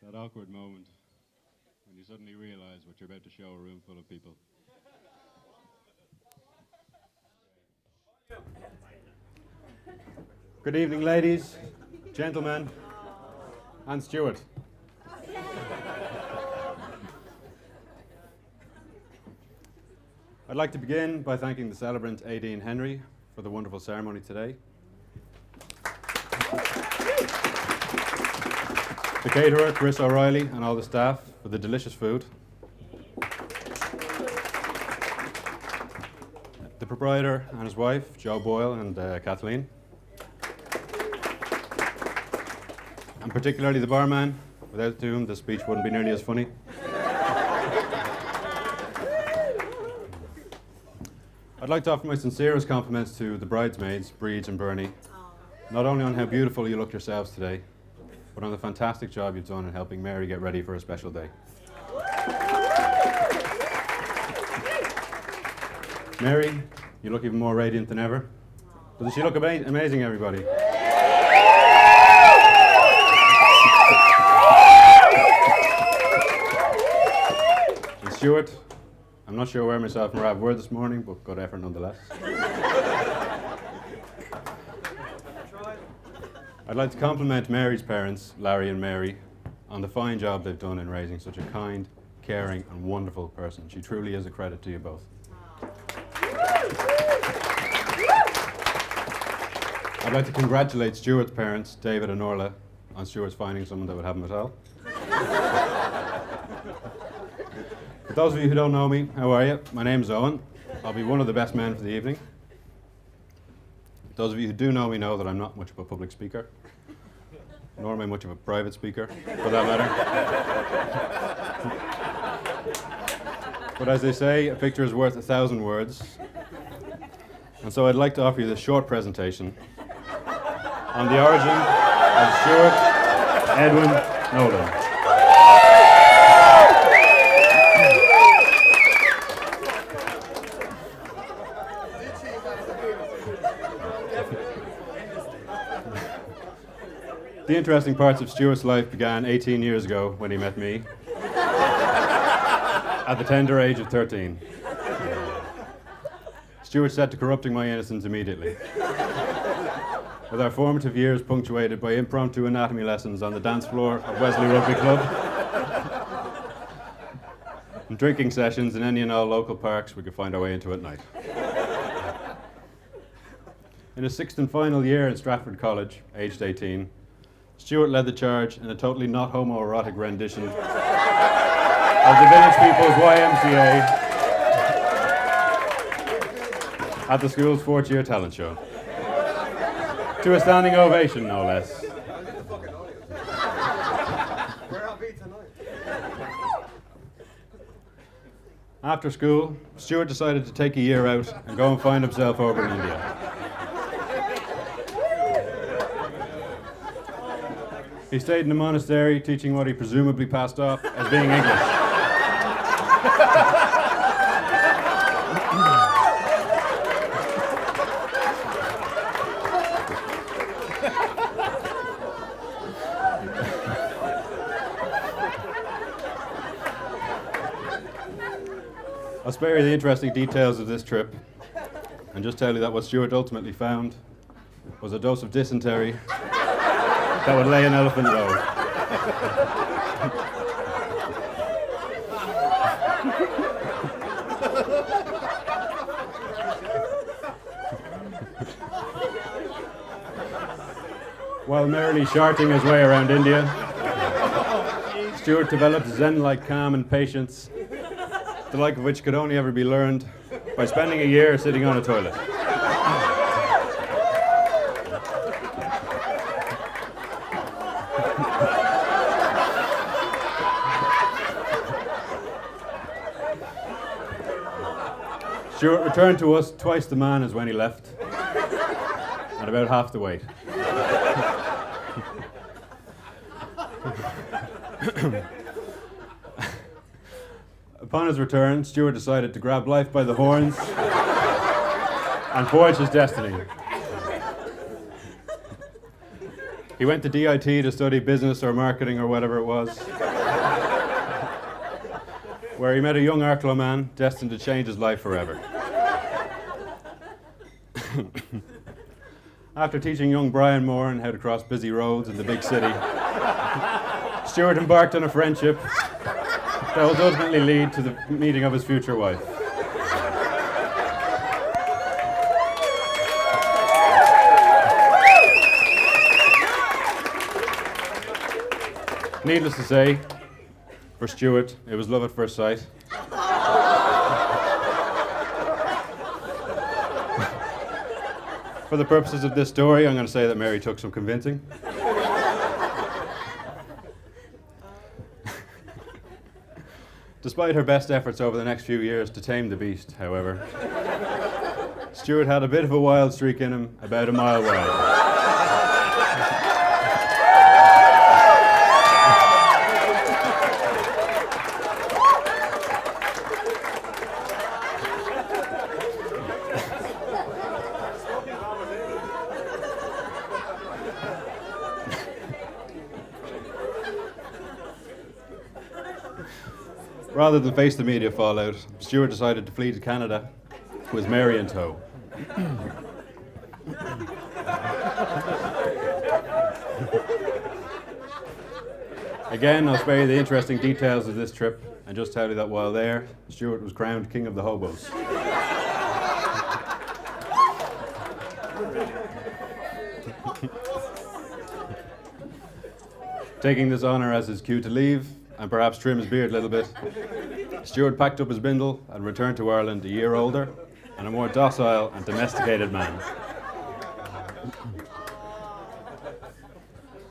That awkward moment when you suddenly realize what you're about to show a room full of people. Good evening, ladies, gentlemen, and Stuart. I'd like to begin by thanking the celebrant Aideen Henry for the wonderful ceremony today. The caterer, Chris O'Reilly, and all the staff for the delicious food. The proprietor and his wife, Joe Boyle and Kathleen. And particularly the barman, without whom the speech wouldn't be nearly as funny. I'd like to offer my sincerest compliments to the bridesmaids, Breege and Bernie, not only on how beautiful you look yourselves today, but on the fantastic job you've done in helping Mary get ready for a special day. Mary, you look even more radiant than ever. Doesn't she look amazing, everybody? And Stuart, I'm not sure where myself and Rav were this morning, but good effort nonetheless. I'd like to compliment Mary's parents, Larry and Mary, on the fine job they've done in raising such a kind, caring and wonderful person. She truly is a credit to you both. I'd like to congratulate Stuart's parents, David and Orla, on Stuart's finding someone that would have him at all. For those of you who don't know me, how are you? My name's Owen. I'll be one of the best men for the evening. Those of you who do know me know that I'm not much of a public speaker, nor am I much of a private speaker, for that matter. But as they say, a picture is worth 1,000 words. And so I'd like to offer you this short presentation on the origin of Stuart Edwin Nolan. The interesting parts of Stuart's life began 18 years ago when he met me at the tender age of 13. Stuart set to corrupting my innocence immediately, with our formative years punctuated by impromptu anatomy lessons on the dance floor of Wesley Rugby Club and drinking sessions in any and all local parks we could find our way into at night. In his sixth and final year at Stratford College, aged 18, Stuart led the charge in a totally not homoerotic rendition of the Village People's YMCA at the school's fourth-year talent show. To a standing ovation, no less. After school, Stuart decided to take a year out and go and find himself over in India. He stayed in a monastery teaching what he presumably passed off as being English. I'll spare you the interesting details of this trip and just tell you that what Stuart ultimately found was a dose of dysentery that would lay an elephant low. While merrily charting his way around India, Stuart developed zen-like calm and patience, the like of which could only ever be learned by spending a year sitting on a toilet. Stuart returned to us twice the man as when he left, and about half the weight. Upon his return, Stuart decided to grab life by the horns and forge his destiny. He went to DIT to study business or marketing or whatever it was, where he met a young Arklow man destined to change his life forever. After teaching young Brian Moran how to cross busy roads in the big city, Stuart embarked on a friendship that would ultimately lead to the meeting of his future wife. Needless to say, for Stuart, it was love at first sight. For the purposes of this story, I'm going to say that Mary took some convincing. Despite her best efforts over the next few years to tame the beast, however, Stuart had a bit of a wild streak in him about a mile wide. Rather than face the media fallout, Stuart decided to flee to Canada with Mary in tow. Again, I'll spare you the interesting details of this trip and just tell you that while there, Stuart was crowned King of the Hobos. Taking this honour as his cue to leave, and perhaps trim his beard a little bit, Stuart packed up his bindle and returned to Ireland a year older and a more docile and domesticated man.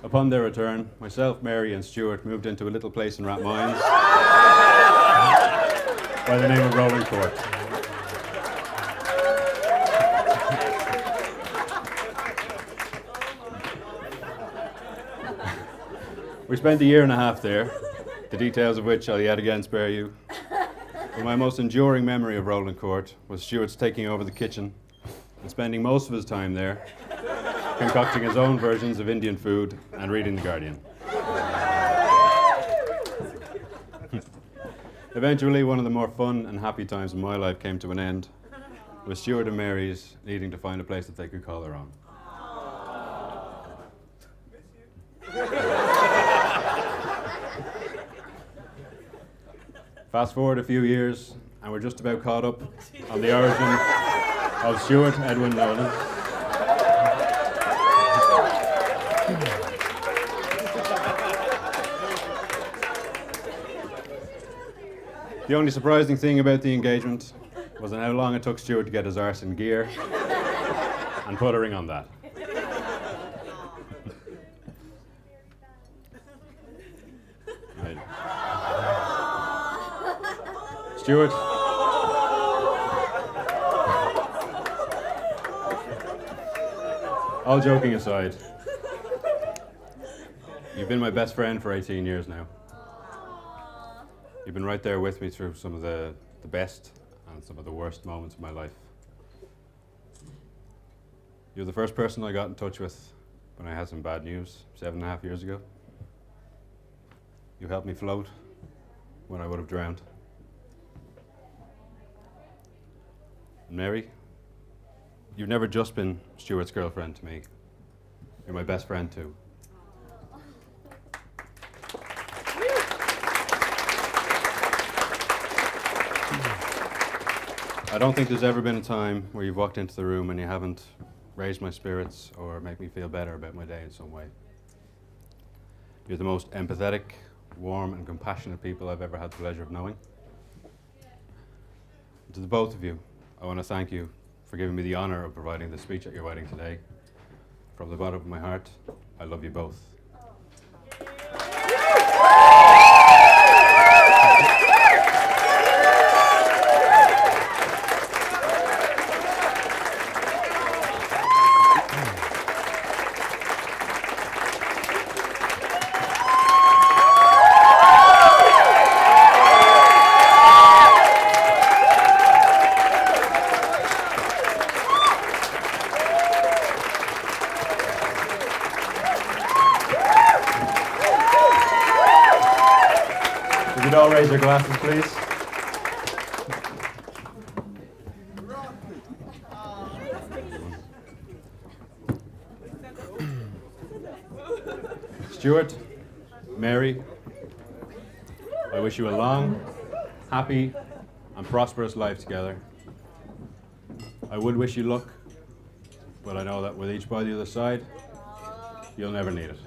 Upon their return, myself, Mary and Stuart moved into a little place in Rathmines by the name of Rolling Court. We spent a year and a half there, the details of which I'll yet again spare you. But my most enduring memory of Rolling Court was Stuart's taking over the kitchen and spending most of his time there, concocting his own versions of Indian food and reading The Guardian. Eventually, one of the more fun and happy times of my life came to an end, with Stuart and Mary's needing to find a place that they could call their own. Fast forward a few years, and we're just about caught up on the origin of Stuart Edwin Nolan. The only surprising thing about the engagement was how long it took Stuart to get his arse in gear and put a ring on that. Right. Stuart, all joking aside, you've been my best friend for 18 years now. You've been right there with me through some of the best and some of the worst moments of my life. You're the first person I got in touch with when I had some bad news 7.5 years ago. You helped me float when I would have drowned. And Mary, you've never just been Stuart's girlfriend to me. You're my best friend too. I don't think there's ever been a time where you've walked into the room and you haven't raised my spirits or made me feel better about my day in some way. You're the most empathetic, warm and compassionate people I've ever had the pleasure of knowing. And to the both of you, I want to thank you for giving me the honour of providing this speech at your wedding today. From the bottom of my heart, I love you both. you'd all raise your glasses, please. Stuart, Mary, I wish you a long, happy, and prosperous life together. I would wish you luck, but I know that with each by the other side, you'll never need it.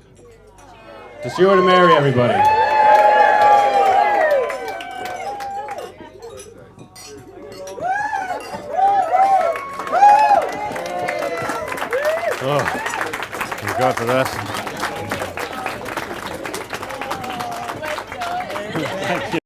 To Stuart and Mary, everybody. Oh, thank God for that.